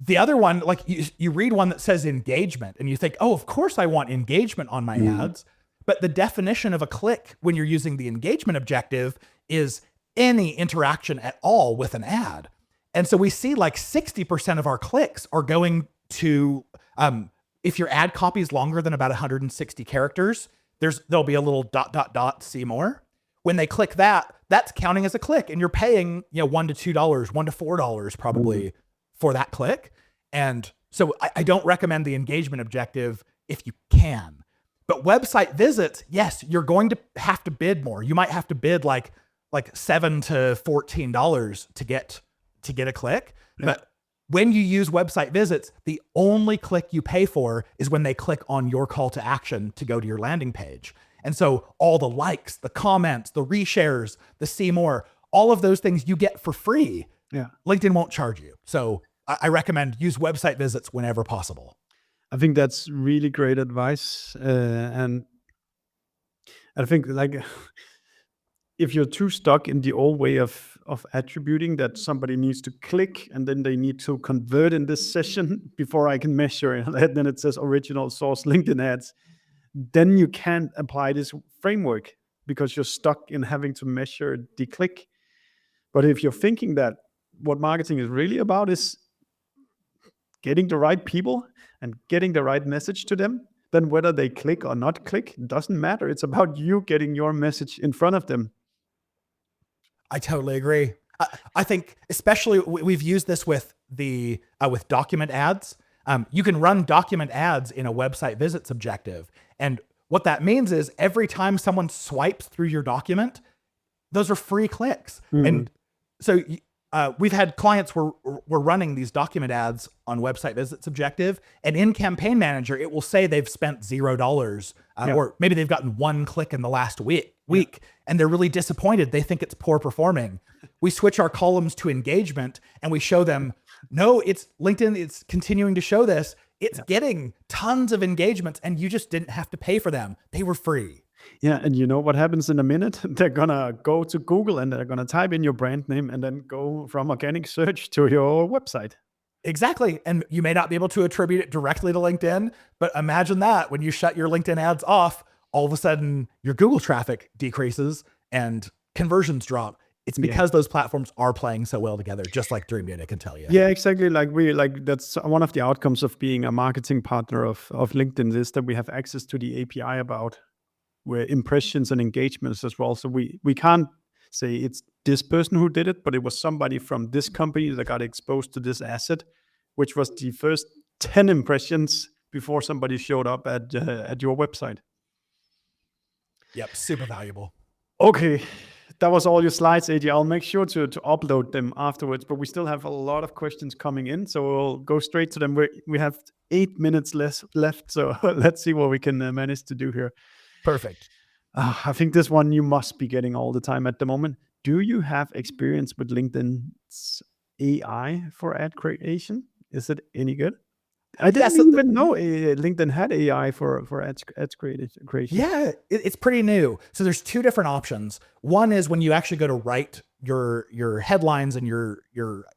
The other one, like you read one that says engagement, and you think, oh, of course I want engagement on my ads. But the definition of a click when you're using the engagement objective is any interaction at all with an ad. And so we see like 60% of our clicks are going to, if your ad copy is longer than about 160 characters, there'll be a little ... see more. When they click that, that's counting as a click, and you're paying, $1 to $2, $1 to $4 probably for that click. And so I don't recommend the engagement objective if you can. But website visits, yes, you're going to have to bid more. You might have to bid like $7 to $14 to get a click. Yeah. But when you use website visits, the only click you pay for is when they click on your call to action to go to your landing page. And so all the likes, the comments, the reshares, the see more, all of those things you get for free. Yeah. LinkedIn won't charge you. So I recommend use website visits whenever possible. I think that's really great advice. And I think like if you're too stuck in the old way of attributing that somebody needs to click and then they need to convert in this session before I can measure it, and then it says original source LinkedIn ads, then you can't apply this framework because you're stuck in having to measure the click. But if you're thinking that what marketing is really about is getting the right people and getting the right message to them, then whether they click or not click doesn't matter. It's about you getting your message in front of them. I totally agree. I think especially we've used this with with document ads. You can run document ads in a website visits objective. And what that means is every time someone swipes through your document, those are free clicks. Mm-hmm. And so we've had clients where we're running these document ads on website visits objective, and in Campaign Manager, it will say they've spent $0 or maybe they've gotten one click in the last week, and they're really disappointed. They think it's poor performing. We switch our columns to engagement and we show them, no, it's LinkedIn. It's continuing to show this. It's getting tons of engagements and you just didn't have to pay for them. They were free. Yeah. And you know what happens in a minute? They're going to go to Google and they're going to type in your brand name and then go from organic search to your website. Exactly. And you may not be able to attribute it directly to LinkedIn, but imagine that when you shut your LinkedIn ads off, all of a sudden your Google traffic decreases and conversions drop. It's because those platforms are playing so well together, just like Dreamdata can tell you. Yeah, exactly. That's one of the outcomes of being a marketing partner of LinkedIn is that we have access to the API about where impressions and engagements as well. So we can't say it's this person who did it, but it was somebody from this company that got exposed to this asset, which was the first 10 impressions before somebody showed up at your website. Yep, super valuable. Okay. That was all your slides, AJ. I'll make sure to upload them afterwards, but we still have a lot of questions coming in, so we'll go straight to them. We have 8 minutes left, so let's see what we can manage to do here. Perfect. I think this one you must be getting all the time at the moment. Do you have experience with LinkedIn's AI for ad creation? Is it any good? I didn't even know LinkedIn had AI for ads creation. Yeah, it's pretty new. So there's two different options. One is when you actually go to write your headlines and your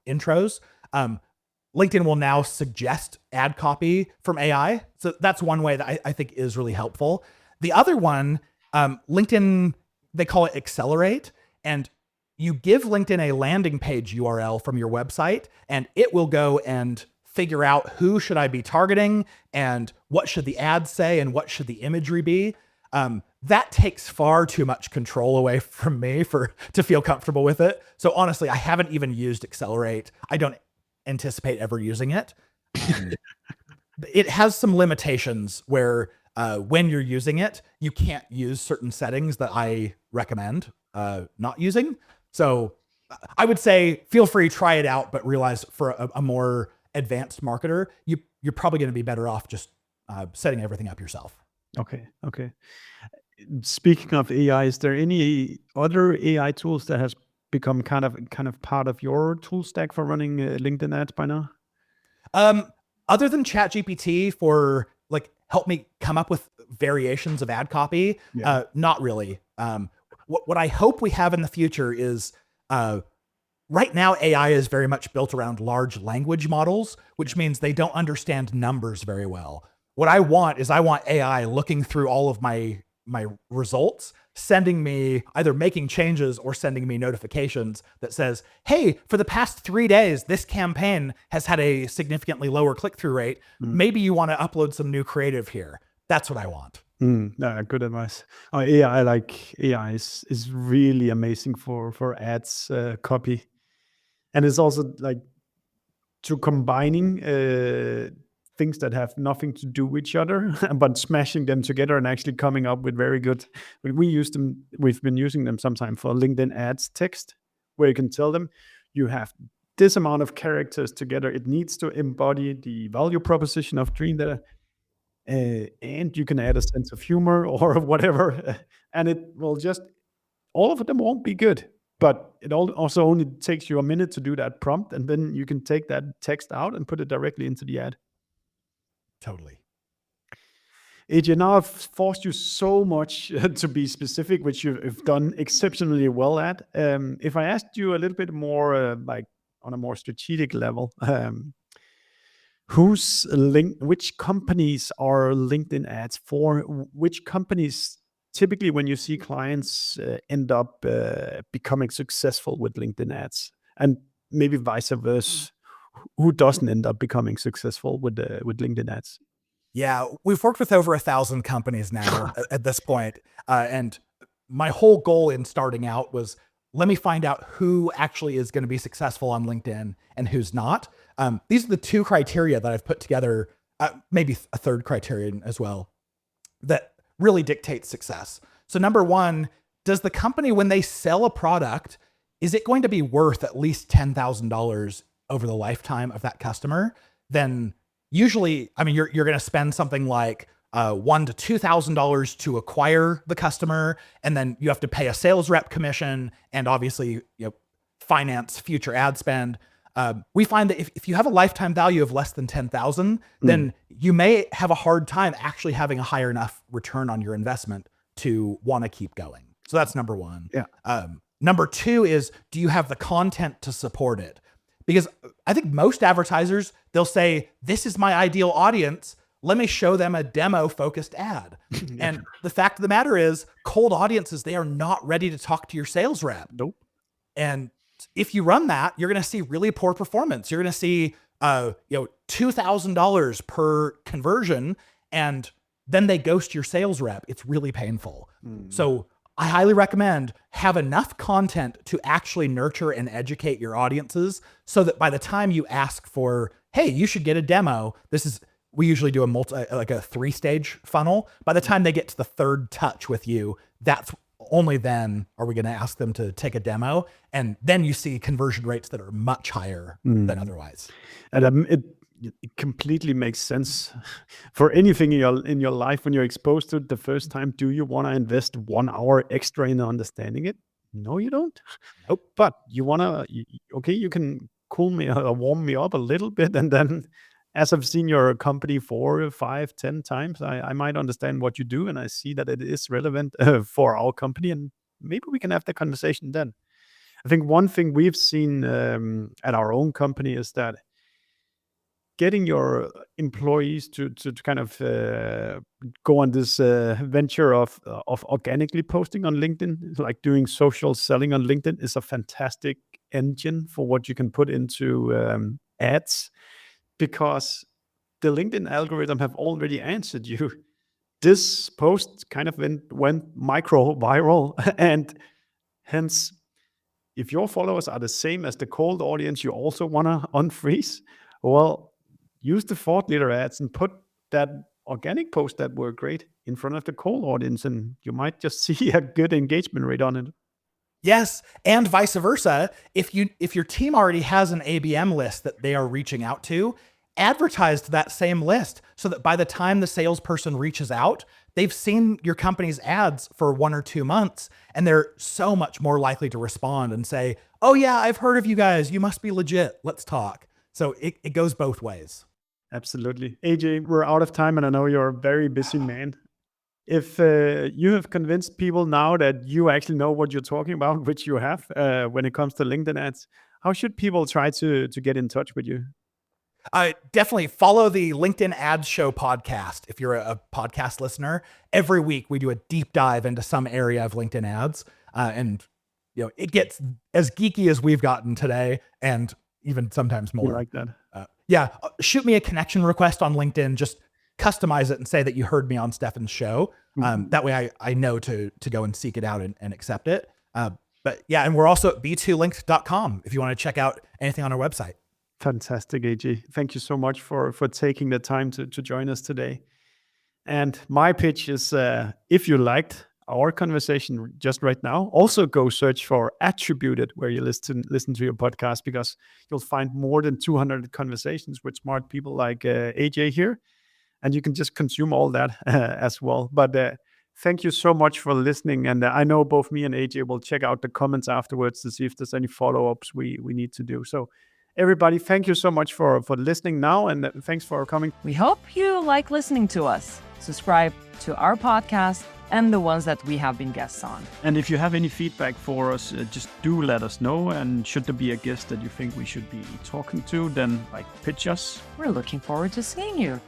intros, LinkedIn will now suggest ad copy from AI. So that's one way that I think is really helpful. The other one, LinkedIn, they call it Accelerate, and you give LinkedIn a landing page URL from your website, and it will go and figure out who should I be targeting and what should the ad say and what should the imagery be. That takes far too much control away from me to feel comfortable with it. So honestly, I haven't even used Accelerate. I don't anticipate ever using it. It has some limitations where when you're using it, you can't use certain settings that I recommend not using. So I would say feel free, try it out, but realize for a more advanced marketer, you're probably going to be better off just setting everything up yourself. Okay. Speaking of AI, is there any other AI tools that has become kind of part of your tool stack for running LinkedIn ads by now? Other than ChatGPT for help me come up with variations of ad copy, not really. What I hope we have in the future is right now, AI is very much built around large language models, which means they don't understand numbers very well. What I want is AI looking through all of my results, sending me, either making changes or sending me notifications that says, hey, for the past 3 days, this campaign has had a significantly lower click-through rate. Maybe you want to upload some new creative here. That's what I want. Good advice. AI is really amazing for ads copy, and it's also like to combining things that have nothing to do with each other, but smashing them together and actually coming up with very good. We've been using them sometimes for LinkedIn ads text, where you can tell them you have this amount of characters together. It needs to embody the value proposition of Dreamdata. And you can add a sense of humor or whatever, and it will just, all of them won't be good, but it also only takes you a minute to do that prompt, and then you can take that text out and put it directly into the ad. Totally. AJ, now I've forced you so much to be specific, which you've done exceptionally well at. If I asked you a little bit more, like on a more strategic level, which companies are LinkedIn ads for? Which companies typically, when you see clients end up becoming successful with LinkedIn ads, and maybe vice versa, who doesn't end up becoming successful with LinkedIn ads? Yeah, we've worked with over 1,000 companies now at this point. And my whole goal in starting out was, let me find out who actually is going to be successful on LinkedIn and who's not. These are the two criteria that I've put together, maybe a third criterion as well, that really dictates success. So number one, does the company, when they sell a product, is it going to be worth at least $10,000 over the lifetime of that customer? Then usually, I mean, you're going to spend something like $1,000 to $2,000 to acquire the customer, and then you have to pay a sales rep commission, and obviously, finance future ad spend. We find that if you have a lifetime value of less than 10,000, then you may have a hard time actually having a higher enough return on your investment to want to keep going. So that's number one. Yeah. Number two is, do you have the content to support it? Because I think most advertisers, they'll say, this is my ideal audience. Let me show them a demo focused ad. And the fact of the matter is, cold audiences, they are not ready to talk to your sales rep. Nope. And if you run that, you're going to see really poor performance. You're going to see, $2,000 per conversion, and then they ghost your sales rep. It's really painful. So I highly recommend have enough content to actually nurture and educate your audiences, so that by the time you ask for, hey, you should get a demo, we usually do a 3-stage funnel. By the time they get to the third touch with you, that's only then are we going to ask them to take a demo. And then you see conversion rates that are much higher than otherwise. And it completely makes sense for anything in your life. When you're exposed to it the first time, do you want to invest 1 hour extra in understanding it? No, you don't. Nope. But you want to, you can cool me or warm me up a little bit, and then as I've seen your company 4, 5, 10 times, I might understand what you do, and I see that it is relevant for our company, and maybe we can have the conversation then. I think one thing we've seen at our own company is that getting your employees to kind of go on this venture of organically posting on LinkedIn, like doing social selling on LinkedIn, is a fantastic engine for what you can put into ads, because the LinkedIn algorithm have already answered you. This post kind of went micro viral, and hence, if your followers are the same as the cold audience you also want to unfreeze, well, use the thought leader ads and put that organic post that were great in front of the cold audience, and you might just see a good engagement rate on it. Yes, and vice versa. If your team already has an ABM list that they are reaching out to, advertise to that same list, so that by the time the salesperson reaches out, they've seen your company's ads for 1 or 2 months, and they're so much more likely to respond and say, oh yeah, I've heard of you guys. You must be legit. Let's talk. So it goes both ways. Absolutely. AJ, we're out of time, and I know you're a very busy man. If you have convinced people now that you actually know what you're talking about, which you have when it comes to LinkedIn ads, how should people try to get in touch with you? Definitely follow the LinkedIn Ads Show podcast. If you're a podcast listener, every week we do a deep dive into some area of LinkedIn ads. And it gets as geeky as we've gotten today, and even sometimes more. You like that? Shoot me a connection request on LinkedIn. Just customize it and say that you heard me on Stefan's show. That way I know to go and seek it out and accept it. But yeah, and we're also at b2linked.com if you want to check out anything on our website. Fantastic, AJ. Thank you so much for taking the time to join us today. And my pitch is, if you liked our conversation just right now, also go search for Attributed where you listen to your podcast, because you'll find more than 200 conversations with smart people like AJ here, and you can just consume all that as well. But thank you so much for listening, and I know both me and AJ will check out the comments afterwards to see if there's any follow-ups we need to do. So everybody, thank you so much for listening now, and thanks for coming. We hope you like listening to us. Subscribe to our podcast and the ones that we have been guests on. And if you have any feedback for us, just do let us know. And should there be a guest that you think we should be talking to, then pitch us. We're looking forward to seeing you.